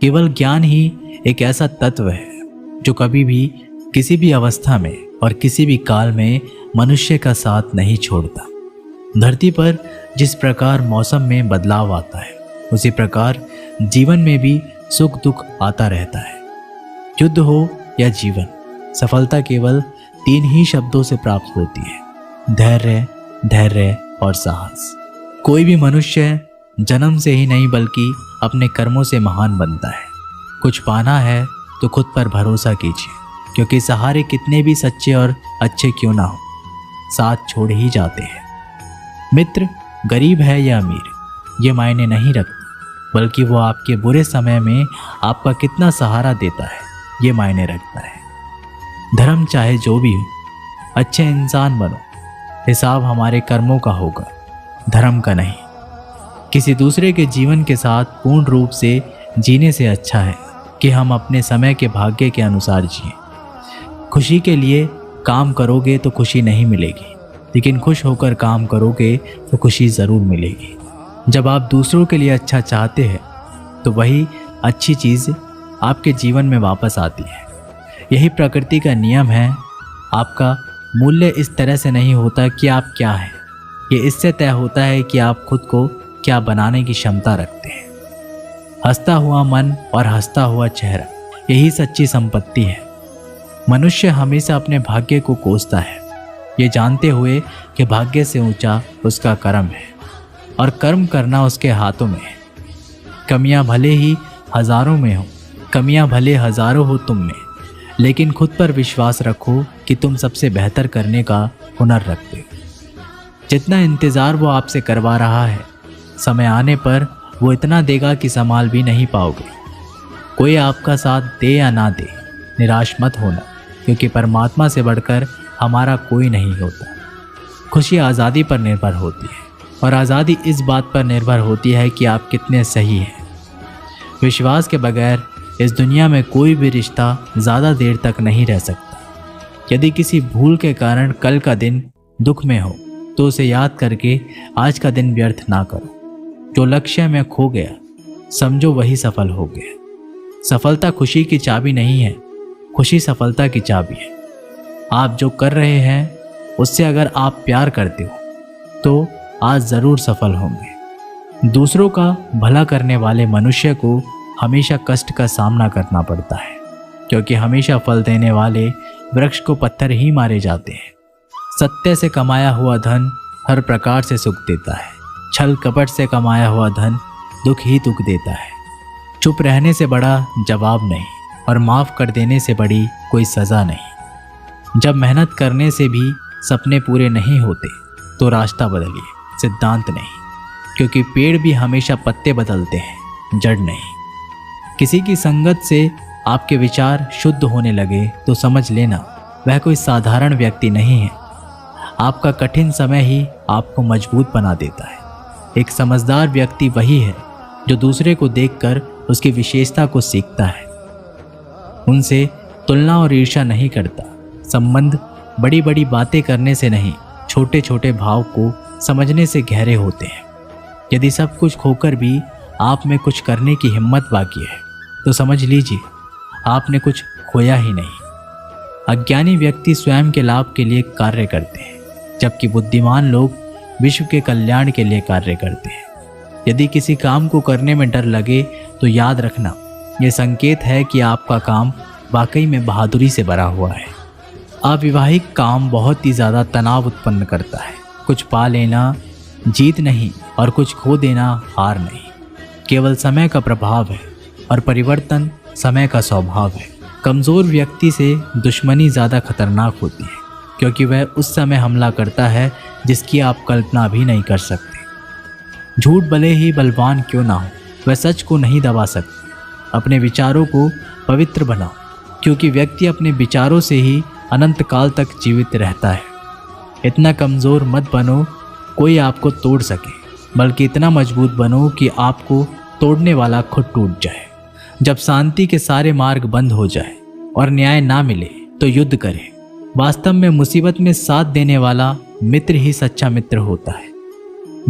केवल ज्ञान ही एक ऐसा तत्व है जो कभी भी किसी भी अवस्था में और किसी भी काल में मनुष्य का साथ नहीं छोड़ता। धरती पर जिस प्रकार मौसम में बदलाव आता है, उसी प्रकार जीवन में भी सुख दुख आता रहता है। युद्ध हो या जीवन, सफलता केवल 3 ही शब्दों से प्राप्त होती है: धैर्य, धैर्य और साहस। कोई भी मनुष्य जन्म से ही नहीं बल्कि अपने कर्मों से महान बनता है। कुछ पाना है तो खुद पर भरोसा कीजिए, क्योंकि सहारे कितने भी सच्चे और अच्छे क्यों ना हो, साथ छोड़ ही जाते हैं। मित्र गरीब है या अमीर ये मायने नहीं रखता, बल्कि वो आपके बुरे समय में आपका कितना सहारा देता है ये मायने रखता है। धर्म चाहे जो भी हो, अच्छे इंसान बनो। हिसाब हमारे कर्मों का होगा, धर्म का नहीं। किसी दूसरे के जीवन के साथ पूर्ण रूप से जीने से अच्छा है कि हम अपने समय के भाग्य के अनुसार जिएं। खुशी के लिए काम करोगे तो खुशी नहीं मिलेगी, लेकिन खुश होकर काम करोगे तो खुशी ज़रूर मिलेगी। जब आप दूसरों के लिए अच्छा चाहते हैं तो वही अच्छी चीज़ आपके जीवन में वापस आती है। यही प्रकृति का नियम है। आपका मूल्य इस तरह से नहीं होता कि आप क्या हैं, ये इससे तय होता है कि आप खुद को क्या बनाने की क्षमता रखते हैं। हंसता हुआ मन और हंसता हुआ चेहरा, यही सच्ची संपत्ति है। मनुष्य हमेशा अपने भाग्य को कोसता है, ये जानते हुए कि भाग्य से ऊंचा उसका कर्म है और कर्म करना उसके हाथों में है। कमियां भले ही हजारों में हो, कमियां भले हजारों हो तुम में, लेकिन खुद पर विश्वास रखो कि तुम सबसे बेहतर करने का हुनर रखते हो। जितना इंतज़ार वो आपसे करवा रहा है, समय आने पर वो इतना देगा कि संभाल भी नहीं पाओगे। कोई आपका साथ दे या ना दे, निराश मत होना, क्योंकि परमात्मा से बढ़कर हमारा कोई नहीं होता। खुशी आज़ादी पर निर्भर होती है, और आज़ादी इस बात पर निर्भर होती है कि आप कितने सही हैं। विश्वास के बगैर इस दुनिया में कोई भी रिश्ता ज़्यादा देर तक नहीं रह सकता। यदि किसी भूल के कारण कल का दिन दुख में हो तो उसे याद करके आज का दिन व्यर्थ ना करो। जो लक्ष्य में खो गया समझो वही सफल हो गया। सफलता खुशी की चाबी नहीं है, खुशी सफलता की चाबी है। आप जो कर रहे हैं उससे अगर आप प्यार करते हो तो आज ज़रूर सफल होंगे। दूसरों का भला करने वाले मनुष्य को हमेशा कष्ट का सामना करना पड़ता है, क्योंकि हमेशा फल देने वाले वृक्ष को पत्थर ही मारे जाते हैं। सत्य से कमाया हुआ धन हर प्रकार से सुख देता है, छल कपट से कमाया हुआ धन दुख ही दुख देता है। चुप रहने से बड़ा जवाब नहीं, और माफ़ कर देने से बड़ी कोई सज़ा नहीं। जब मेहनत करने से भी सपने पूरे नहीं होते तो रास्ता बदलिए, सिद्धांत नहीं, क्योंकि पेड़ भी हमेशा पत्ते बदलते हैं, जड़ नहीं। किसी की संगत से आपके विचार शुद्ध होने लगे तो समझ लेना वह कोई साधारण व्यक्ति नहीं है। आपका कठिन समय ही आपको मजबूत बना देता है। एक समझदार व्यक्ति वही है जो दूसरे को देखकर उसकी विशेषता को सीखता है, उनसे तुलना और ईर्ष्या नहीं करता। संबंध बड़ी बड़ी बातें करने से नहीं, छोटे छोटे भाव को समझने से गहरे होते हैं। यदि सब कुछ खोकर भी आप में कुछ करने की हिम्मत बाकी है तो समझ लीजिए आपने कुछ खोया ही नहीं। अज्ञानी व्यक्ति स्वयं के लाभ के लिए कार्य करते हैं, जबकि बुद्धिमान लोग विश्व के कल्याण के लिए कार्य करते हैं। यदि किसी काम को करने में डर लगे तो याद रखना, यह संकेत है कि आपका काम वाकई में बहादुरी से भरा हुआ है। अविवाहिक काम बहुत ही ज़्यादा तनाव उत्पन्न करता है। कुछ पा लेना जीत नहीं और कुछ खो देना हार नहीं, केवल समय का प्रभाव है और परिवर्तन समय का स्वभाव है। कमज़ोर व्यक्ति से दुश्मनी ज़्यादा खतरनाक होती है, क्योंकि वह उस समय हमला करता है जिसकी आप कल्पना भी नहीं कर सकते। झूठ भले ही बलवान क्यों ना हो, वह सच को नहीं दबा सकते। अपने विचारों को पवित्र बनाओ, क्योंकि व्यक्ति अपने विचारों से ही अनंत काल तक जीवित रहता है। इतना कमज़ोर मत बनो कोई आपको तोड़ सके, बल्कि इतना मजबूत बनो कि आपको तोड़ने वाला खुद टूट जाए। जब शांति के सारे मार्ग बंद हो जाए और न्याय ना मिले तो युद्ध करें। वास्तव में मुसीबत में साथ देने वाला मित्र ही सच्चा मित्र होता है।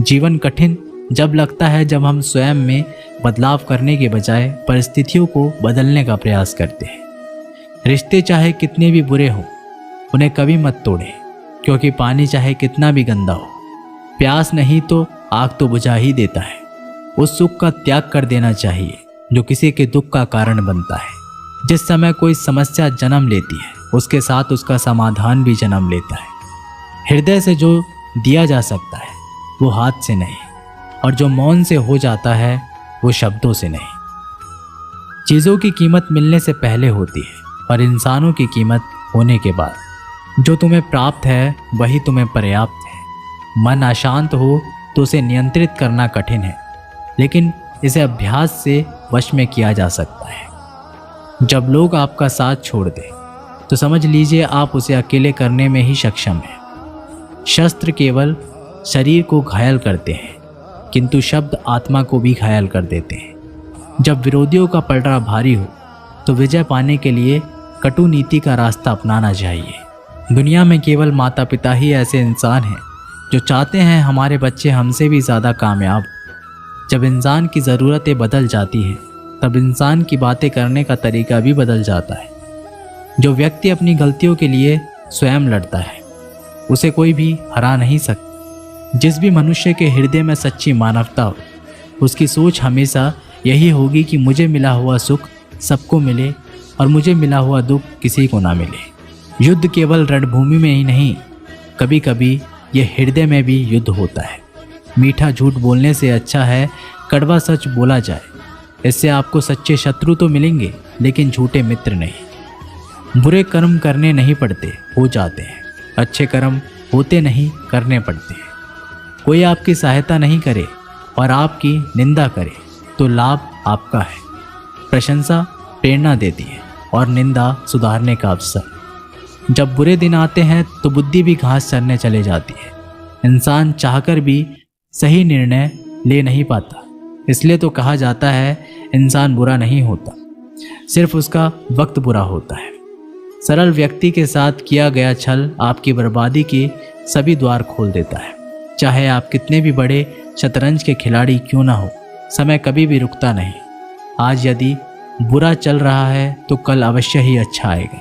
जीवन कठिन जब लगता है जब हम स्वयं में बदलाव करने के बजाय परिस्थितियों को बदलने का प्रयास करते हैं। रिश्ते चाहे कितने भी बुरे हों, उन्हें कभी मत तोड़ें, क्योंकि पानी चाहे कितना भी गंदा हो, प्यास नहीं तो आग तो बुझा ही देता है। उस सुख का त्याग कर देना चाहिए जो किसी के दुख का कारण बनता है। जिस समय कोई समस्या जन्म लेती है, उसके साथ उसका समाधान भी जन्म लेता है। हृदय से जो दिया जा सकता है वो हाथ से नहीं, और जो मौन से हो जाता है वो शब्दों से नहीं। चीज़ों की कीमत मिलने से पहले होती है और इंसानों की कीमत होने के बाद। जो तुम्हें प्राप्त है वही तुम्हें पर्याप्त है। मन अशांत हो तो उसे नियंत्रित करना कठिन है, लेकिन इसे अभ्यास से वश में किया जा सकता है। जब लोग आपका साथ छोड़ दें तो समझ लीजिए आप उसे अकेले करने में ही सक्षम हैं। शस्त्र केवल शरीर को घायल करते हैं, किंतु शब्द आत्मा को भी घायल कर देते हैं। जब विरोधियों का पलड़ा भारी हो तो विजय पाने के लिए कटु नीति का रास्ता अपनाना चाहिए। दुनिया में केवल माता पिता ही ऐसे इंसान हैं जो चाहते हैं हमारे बच्चे हमसे भी ज़्यादा कामयाब। जब इंसान की ज़रूरतें बदल जाती हैं तब इंसान की बातें करने का तरीका भी बदल जाता है। जो व्यक्ति अपनी गलतियों के लिए स्वयं लड़ता है उसे कोई भी हरा नहीं सकता। जिस भी मनुष्य के हृदय में सच्ची मानवता हो, उसकी सोच हमेशा यही होगी कि मुझे मिला हुआ सुख सबको मिले और मुझे मिला हुआ दुख किसी को ना मिले। युद्ध केवल रणभूमि में ही नहीं, कभी कभी यह हृदय में भी युद्ध होता है। मीठा झूठ बोलने से अच्छा है कड़वा सच बोला जाए। इससे आपको सच्चे शत्रु तो मिलेंगे, लेकिन झूठे मित्र नहीं। बुरे कर्म करने नहीं पड़ते, हो जाते हैं। अच्छे कर्म होते नहीं, करने पड़ते हैं। कोई आपकी सहायता नहीं करे और आपकी निंदा करे तो लाभ आपका है। प्रशंसा प्रेरणा देती है और निंदा सुधारने का अवसर। जब बुरे दिन आते हैं तो बुद्धि भी घास चरने चले जाती है। इंसान चाहकर भी सही निर्णय ले नहीं पाता। इसलिए तो कहा जाता है इंसान बुरा नहीं होता, सिर्फ उसका वक्त बुरा होता है। सरल व्यक्ति के साथ किया गया छल आपकी बर्बादी के सभी द्वार खोल देता है। चाहे आप कितने भी बड़े शतरंज के खिलाड़ी क्यों ना हो, समय कभी भी रुकता नहीं। आज यदि बुरा चल रहा है तो कल अवश्य ही अच्छा आएगा।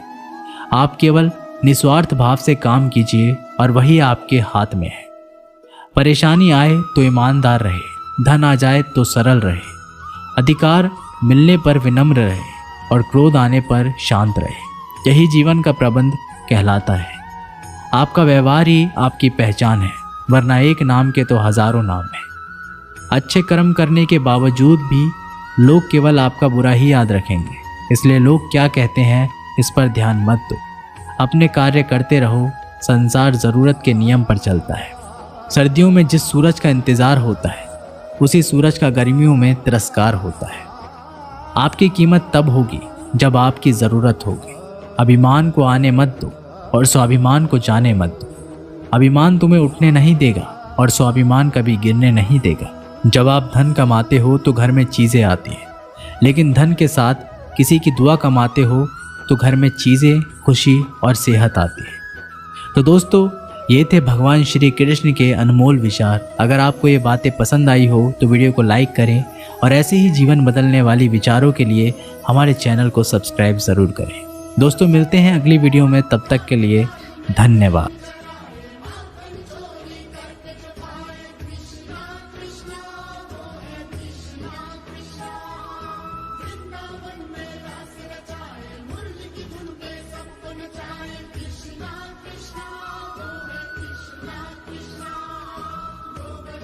आप केवल निस्वार्थ भाव से काम कीजिए और वही आपके हाथ में है। परेशानी आए तो ईमानदार रहे, धन आ जाए तो सरल रहे, अधिकार मिलने पर विनम्र रहे और क्रोध आने पर शांत रहे। यही जीवन का प्रबंध कहलाता है। आपका व्यवहार ही आपकी पहचान है, वरना एक नाम के तो हजारों नाम हैं। अच्छे कर्म करने के बावजूद भी लोग केवल आपका बुरा ही याद रखेंगे। इसलिए लोग क्या कहते हैं इस पर ध्यान मत दो। अपने कार्य करते रहो। संसार ज़रूरत के नियम पर चलता है। सर्दियों में जिस सूरज का इंतज़ार होता है उसी सूरज का गर्मियों में तिरस्कार होता है। आपकी कीमत तब होगी जब आपकी ज़रूरत होगी। अभिमान को आने मत दो और स्वाभिमान को जाने मत दो। अभिमान तुम्हें उठने नहीं देगा और स्वाभिमान कभी गिरने नहीं देगा। जब आप धन कमाते हो तो घर में चीज़ें आती हैं, लेकिन धन के साथ किसी की दुआ कमाते हो तो घर में चीज़ें, खुशी और सेहत आती है। तो दोस्तों, ये थे भगवान श्री कृष्ण के अनमोल विचार। अगर आपको ये बातें पसंद आई हो तो वीडियो को लाइक करें और ऐसे ही जीवन बदलने वाली विचारों के लिए हमारे चैनल को सब्सक्राइब ज़रूर करें। दोस्तों, मिलते हैं अगली वीडियो में। तब तक के लिए धन्यवाद।